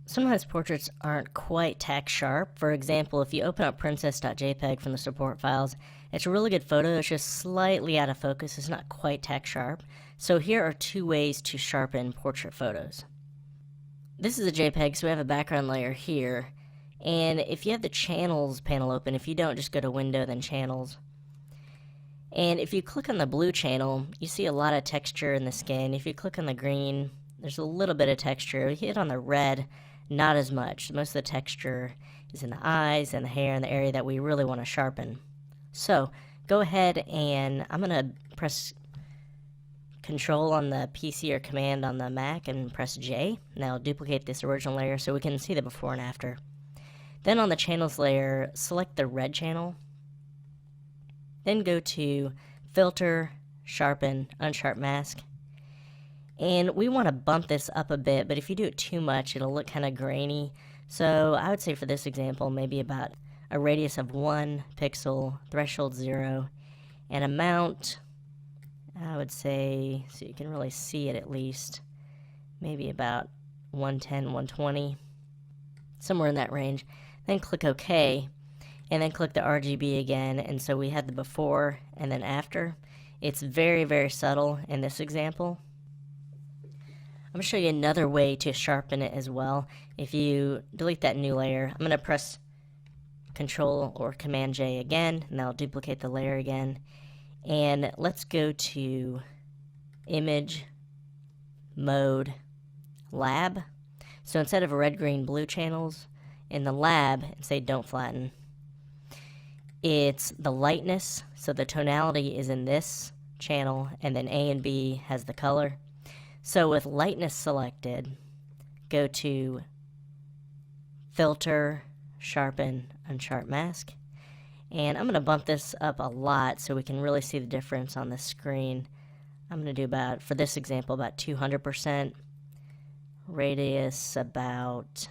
Sometimes portraits aren't quite tack sharp. For example, if you open up princess.jpg from the support files, it's a really good photo. It's just slightly out of focus. It's not quite tack sharp. So here are two ways to sharpen portrait photos. This is a JPEG, so we have a background layer here. And if you have the channels panel open, if you don't, just go to Window, then Channels. And if you click on the blue channel, you see a lot of texture in the skin. If you click on the green, there's a little bit of texture. If you hit on the red, not as much. Most of the texture is in the eyes and the hair and the area that we really want to sharpen. So go ahead and I'm going to press Control on the PC or Command on the Mac and press J. Now duplicate this original layer so we can see the before and after. Then on the channels layer, select the red channel. Then go to Filter, Sharpen, Unsharp Mask. And we want to bump this up a bit, but if you do it too much, it'll look kind of grainy. So I would say for this example, maybe about a radius of 1 pixel, threshold 0, and amount, I would say, so you can really see it at least, maybe about 110, 120, somewhere in that range. Then click OK, and then click the RGB again, and so we had the before and then after. It's very, very subtle in this example. I'm going to show you another way to sharpen it as well. If you delete that new layer, I'm going to press Control or Command J again, and that'll duplicate the layer again. And let's go to Image, Mode, Lab. So instead of red, green, blue channels, in the lab, and say don't flatten, it's the lightness, so the tonality is in this channel, and then A and B has the color. So with lightness selected, go to Filter, Sharpen, Unsharp Mask. And I'm going to bump this up a lot so we can really see the difference on the screen. I'm going to do about, for this example, about 200%. Radius about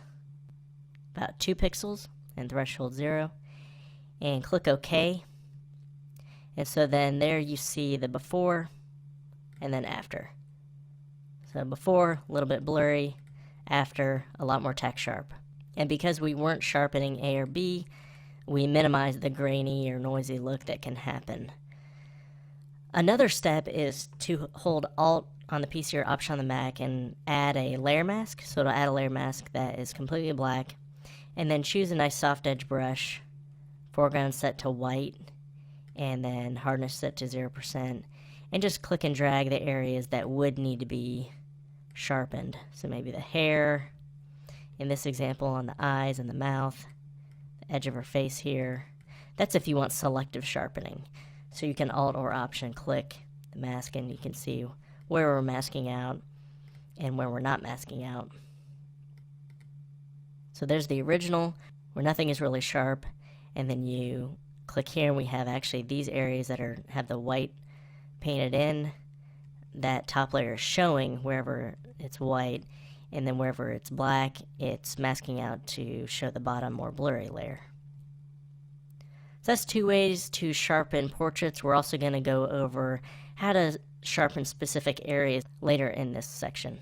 2 pixels and threshold 0. And click OK. And so then there you see the before and then after. So before, a little bit blurry, after, a lot more tack sharp. And because we weren't sharpening A or B, we minimized the grainy or noisy look that can happen. Another step is to hold Alt on the PC or Option on the Mac and add a layer mask. So it'll add a layer mask that is completely black. And then choose a nice soft edge brush, foreground set to white, and then hardness set to 0%. And just click and drag the areas that would need to be sharpened. So maybe the hair, in this example on the eyes and the mouth, the edge of her face here. That's if you want selective sharpening. So you can Alt or Option click the mask and you can see where we're masking out and where we're not masking out. So there's the original where nothing is really sharp, and then you click here and we have actually these areas that have the white painted in. That top layer is showing wherever it's white, and then wherever it's black, it's masking out to show the bottom more blurry layer. So that's two ways to sharpen portraits. We're also going to go over how to sharpen specific areas later in this section.